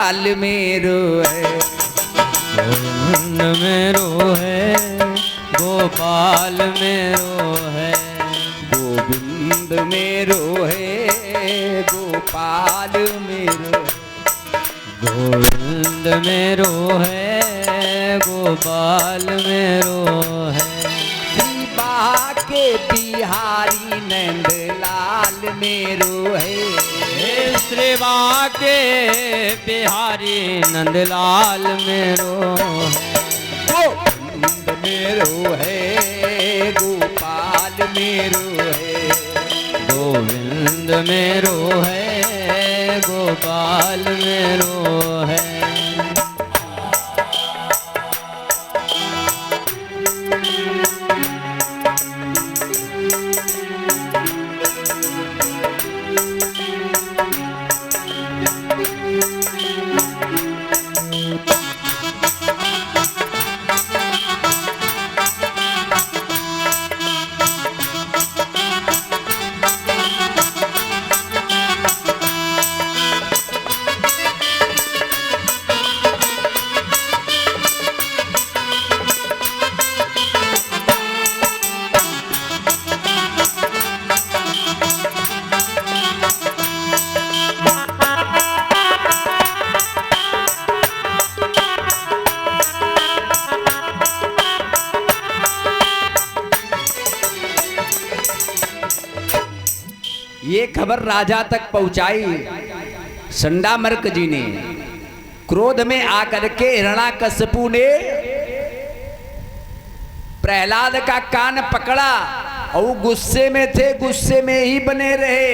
गोपाल मेरो है, गोविंद मेरो है, गोपाल मेरो है, गोविंद मेरो है, गोपाल मेरो है, गोविंद मेरो है, गोपाल मेरो है। शिवा के बिहारी नंदलाल मेरो है, श्रीवा के बिहारी नंदलाल मेरो है, गोविंद मेरो है, गोपाल मेरो है, गोविंद मेरो है, गोपाल मेरो है। ये खबर राजा तक पहुंचाई। संडामर्क जी ने क्रोध में आकर के हिरण्याकश्यपु ने प्रहलाद का कान पकड़ा और गुस्से में थे, गुस्से में ही बने रहे।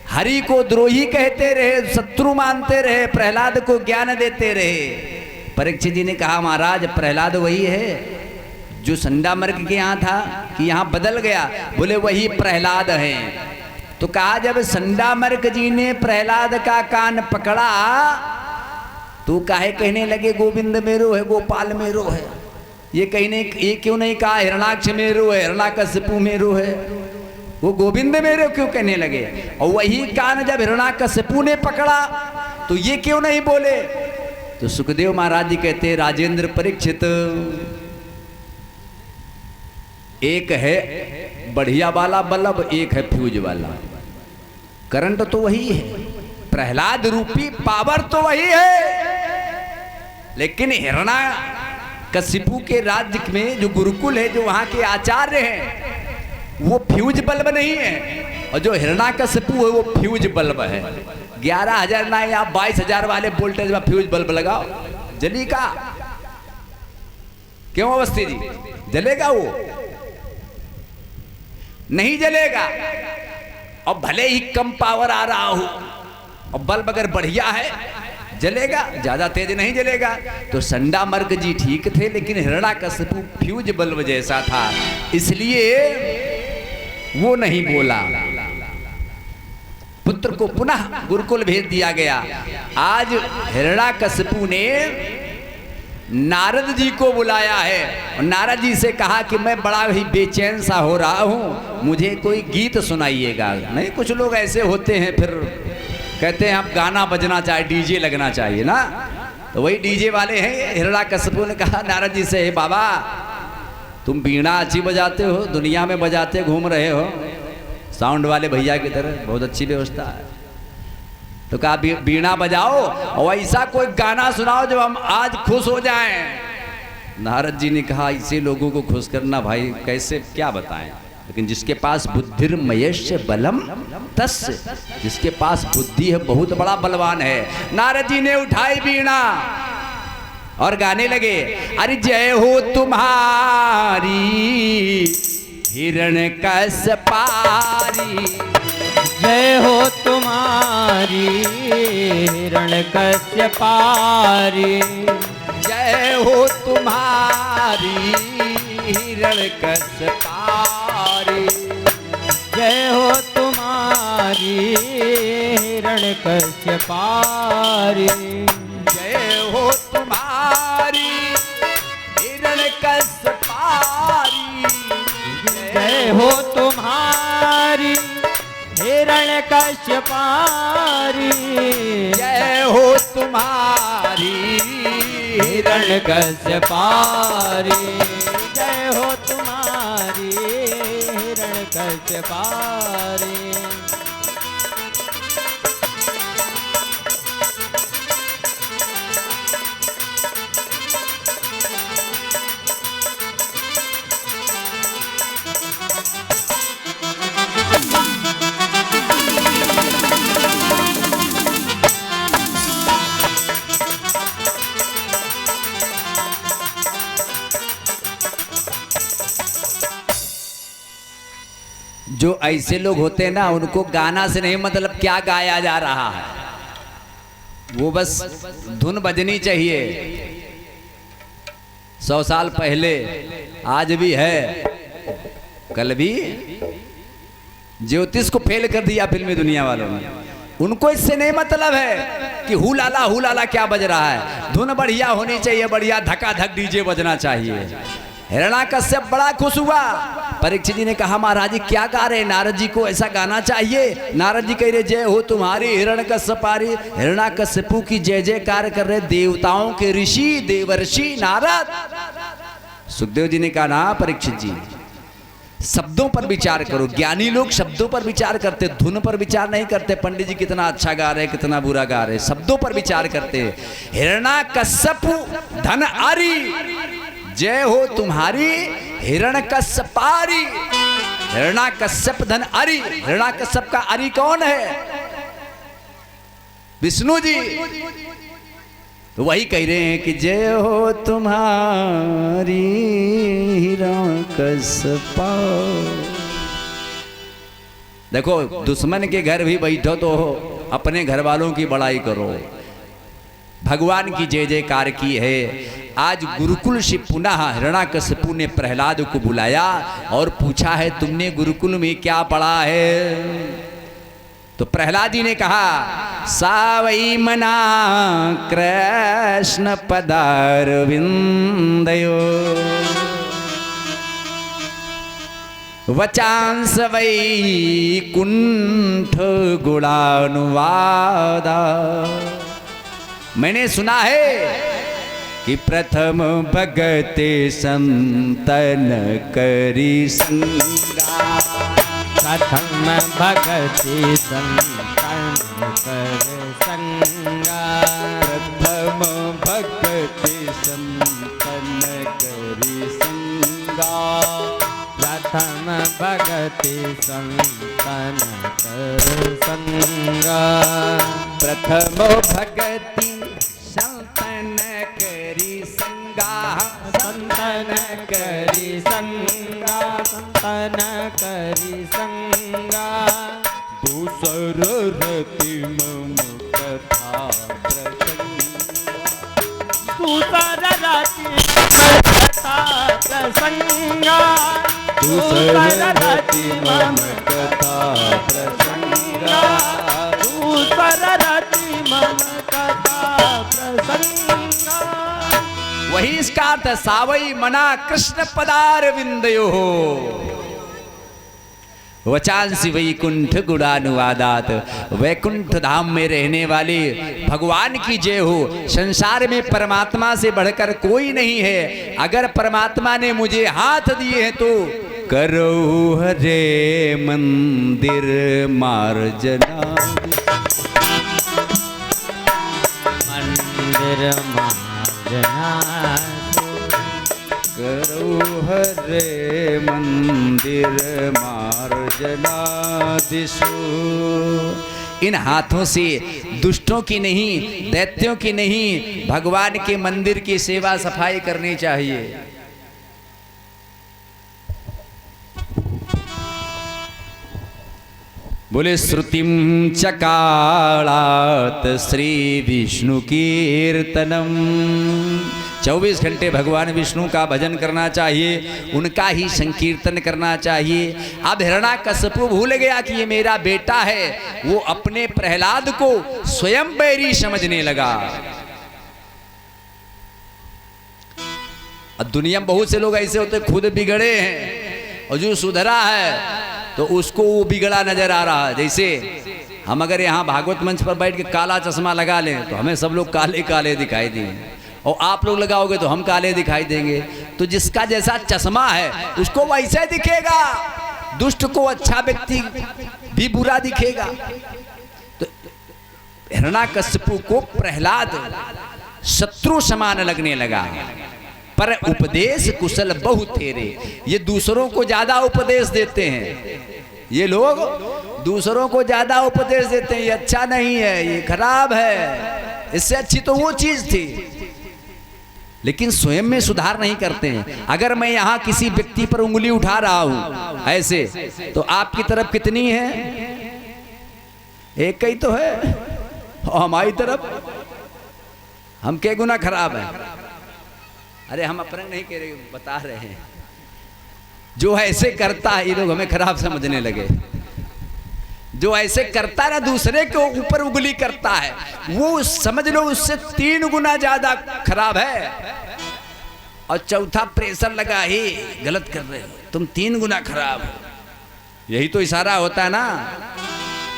हरि को द्रोही कहते रहे, शत्रु मानते रहे, प्रहलाद को ज्ञान देते रहे। परीक्षित जी ने कहा महाराज प्रहलाद वही है जो संडामर्क के यहाँ था कि यहाँ बदल गया? बोले वही प्रहलाद है। तो कहा जब संडामर्क जी ने प्रहलाद का कान पकड़ा तो काहे कहने लगे गोविंद मेरो है, गोपाल मेरो है? ये क्यों नहीं कहा हिरणाक्ष मेरो है, हिरण्याकश्यपु मेरो है? वो गोविंद मेरो क्यों कहने लगे? और वही कान जब हिरण्याकश्यपु ने पकड़ा तो ये क्यों नहीं बोले? तो सुखदेव महाराज जी कहते राजेंद्र परीक्षित, एक है बढ़िया वाला बल्ब, एक है फ्यूज वाला। करंट तो वही है, प्रहलाद रूपी पावर तो वही है, लेकिन हिरण्याकश्यपु के राज्य में जो गुरुकुल है, जो वहां के आचार्य हैं, वो फ्यूज बल्ब नहीं है। और जो हिरण्याकश्यपु है वो फ्यूज बल्ब है। 11,000 ना या 22,000 वाले वोल्टेज में फ्यूज बल्ब लगाओ, जलेगा? क्यों अवस्थी जी, जलेगा? वो नहीं जलेगा। और भले ही कम पावर आ रहा हो और बल्ब अगर बढ़िया है जलेगा, ज्यादा तेज नहीं जलेगा। तो संडामर्क जी ठीक थे, लेकिन हिरण्याकश्यपु फ्यूज बल्ब जैसा था, इसलिए वो नहीं बोला। पुत्र को पुनः गुरुकुल भेज दिया गया। आज हिरण्याकश्यपु ने नारद जी को बुलाया है और नारद जी से कहा कि मैं बड़ा ही बेचैन सा हो रहा हूँ, मुझे कोई गीत सुनाइएगा। नहीं, कुछ लोग ऐसे होते हैं फिर कहते हैं हम गाना बजना चाहिए, डीजे लगना चाहिए ना, तो वही डीजे वाले हैं। हिरण्याकश्यपु ने कहा नारद जी से, हे बाबा तुम बीणा अच्छी बजाते हो, दुनिया में बजाते घूम रहे हो साउंड वाले भैया की तरह, बहुत अच्छी व्यवस्था है। तो कहा बीणा बजाओ और ऐसा कोई गाना सुनाओ जब हम आज खुश हो जाएं। नारद जी ने कहा इसे लोगों को खुश करना भाई कैसे, क्या बताएं, लेकिन जिसके पास बुद्धिर्मयस्य बलम तस्य, जिसके पास बुद्धि है बहुत बड़ा बलवान है। नारद जी ने उठाई बीणा और गाने लगे, अरे जय हो तुम्हारी हिरण्यकश्यपारी, जय हो तुम्हारी हिरण्यकश्यपारी, जय हो तुम्हारी हिरण्यकश्यपारी, जय हो तुम्हारी हिरण्यकश्यपारी, जय हो तुम्हारी हिरण्यकश्यपारी, जय हो तुम्हारी हिरण्य कश्यपारी जय हो तुम्हारी हिरण्यकश्यपारी जय हो तुम्हारी हिरण्यकश्यपारी जो ऐसे लोग होते हैं ना, उनको गाना से नहीं मतलब क्या गाया जा रहा है, वो बस धुन बजनी चाहिए। 100 साल पहले, आज भी है, कल भी ज्योतिष को फेल कर दिया फिल्मी दुनिया वालों ने। उनको इससे नहीं मतलब है कि हु लाला क्या बज रहा है, धुन बढ़िया होनी चाहिए, बढ़िया धकाधक डीजे बजना चाहिए। हिरण्याकश्यप बड़ा खुश हुआ। परीक्षित जी ने कहा महाराज जी क्या गा रहे हैं, नारद जी को ऐसा गाना चाहिए। नारद जी कह रहे जय हो तुम्हारी हिरण्यकश्यपारी, हिरण्याकश्यपु की जय जयकार कर रहे देवताओं के ऋषि देवर्षि नारद। सुखदेव जी ने कहा ना परीक्षित जी, शब्दों पर विचार करो। ज्ञानी लोग शब्दों पर विचार करते, धुन पर विचार नहीं करते। पंडित जी कितना अच्छा गा रहे, कितना बुरा गा रहे, शब्दों पर विचार करते। हिरण्याकश्यपु धन आरी जय हो तुम्हारी हिरण्यकश्यपारी। हिरण्याकश्यप धन अरि। हिरण्याकश्यप का अरि कौन है? विष्णु जी। तो वही कह रहे हैं कि जय हो तुम्हारी हिरण्यकश्यपा। देखो दुश्मन के घर भी बैठो तो अपने घर वालों की बड़ाई करो। भगवान की जय जयकार की है। आज गुरुकुल से पुनः हिरण्याकश्यपु ने प्रहलाद को बुलाया और पूछा है तुमने गुरुकुल में क्या पढ़ा है? तो प्रहलाद जी ने कहा सावई मना कृष्ण पदारविंदयो वचांस वै कुंठ गुणानुवादा। मैंने सुना है कि प्रथम भगते संतन करी संगा। प्रथम भगति संतन कर संगा। प्रथम भगति संतन करी संगा। प्रथम भगति संतन कर संगा। प्रथम भगति संतन करी संगा। संतन करी संगा। संतन करी संगा। दूसर रति मम कथा प्रसंगा। दूसर रति कथा प्रसंगा। दूसर रति मम कथा प्रसंगा। दूसर रति मम कथा प्रसंगा। वही इसका अर्थ सावई मना कृष्ण पदार विंदयो वचांसी वैकुंठ गुणानुवादात। वैकुंठ धाम में रहने वाले भगवान की जय हो। संसार में परमात्मा से बढ़कर कोई नहीं है। अगर परमात्मा ने मुझे हाथ दिए हैं तो करो हरे मंदिर मार्जना। मंदिर मार्जना। करो हरे मंदिर मार्जना दिशो। इन हाथों से दुष्टों की नहीं, दैत्यों की नहीं, भगवान के मंदिर की सेवा सफाई करनी चाहिए। बोले श्रुतिम चकालात श्री विष्णु कीर्तनम। 24 घंटे भगवान विष्णु का भजन करना चाहिए, उनका ही संकीर्तन करना चाहिए। अब हिरण्याकश्यपु भूल गया कि ये मेरा बेटा है। वो अपने प्रहलाद को स्वयं बैरी समझने लगा। अब दुनिया में बहुत से लोग ऐसे होते खुद बिगड़े हैं और जो सुधरा है तो उसको वो बिगड़ा नजर आ रहा है। जैसे हम अगर यहाँ भागवत मंच पर बैठ के काला चश्मा लगा लें तो हमें सब लोग काले काले दिखाई देंगे, और आप लोग लगाओगे तो हम काले दिखाई देंगे। तो जिसका जैसा चश्मा है उसको वैसे दिखेगा, दुष्ट को अच्छा व्यक्ति भी बुरा दिखेगा। तो हिरण्याकश्यपु को प्रहलाद शत्रु समान लगने लगा, पर उपदेश कुशल बहु तेरे। ये दूसरों को ज्यादा उपदेश देते हैं, ये लोग दूसरों को ज्यादा उपदेश देते हैं, ये अच्छा नहीं है, ये खराब है, इससे अच्छी तो वो चीज थी, लेकिन स्वयं में सुधार नहीं करते हैं। अगर मैं यहाँ किसी व्यक्ति पर उंगली उठा रहा हूं ऐसे, तो आपकी तरफ कितनी है? एक ही तो है, और हमारी तरफ हम क्या गुना खराब है? अरे हम अपने नहीं कह रहे, बता रहे हैं। जो ऐसे करता है, ये लोग हमें खराब समझने लगे। जो ऐसे करता है ना, दूसरे के ऊपर उंगली करता है, वो समझ लो उससे 3 गुना ज्यादा खराब है। और चौथा प्रेशर लगा, ही गलत कर रहे हो तुम, 3 गुना खराब हो। यही तो इशारा होता है ना।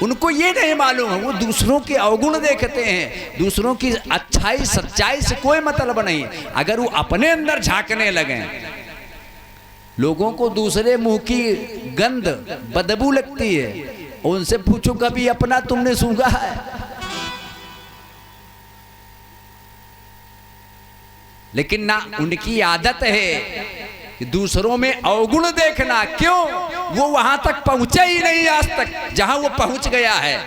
उनको ये नहीं मालूम है, वो दूसरों के अवगुण देखते हैं, दूसरों की अच्छाई सच्चाई से कोई मतलब नहीं। अगर वो अपने अंदर झांकने लगे, लोगों को दूसरे मुंह की गंध बदबू लगती है, उनसे पूछो कभी अपना तुमने सूंघा है? लेकिन ना, उनकी आदत है कि दूसरों में अवगुण देखना। क्यों? वो वहां तक पहुंचे ही नहीं आज तक जहां वो पहुंच गया है।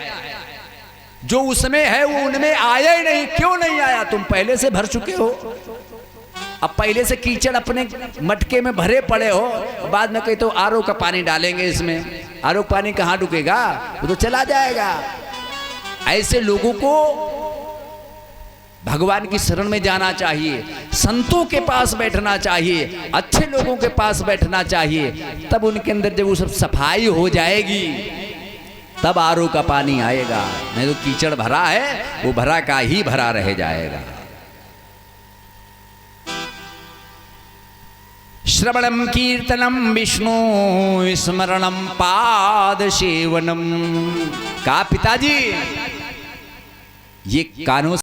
जो उसमें है वो उनमें आया ही नहीं। क्यों नहीं आया? तुम पहले से भर चुके हो, अब पहले से कीचड़ अपने मटके में भरे पड़े हो, बाद में कहीं तो आरओ का पानी डालेंगे इसमें, आरओ पानी कहाँ रुकेगा, वो तो चला जाएगा। ऐसे लोगों को भगवान की शरण में जाना चाहिए, संतों के पास बैठना चाहिए, अच्छे लोगों के पास बैठना चाहिए। तब उनके अंदर जब वो सब सफाई हो जाएगी, तब आरओ का पानी आएगा। नहीं तो कीचड़ भरा है, वो भरा का ही भरा रह जाएगा। श्रवणम कीर्तनम विष्णु स्मरणम पाद सेवनम। का पिताजी, ये कानों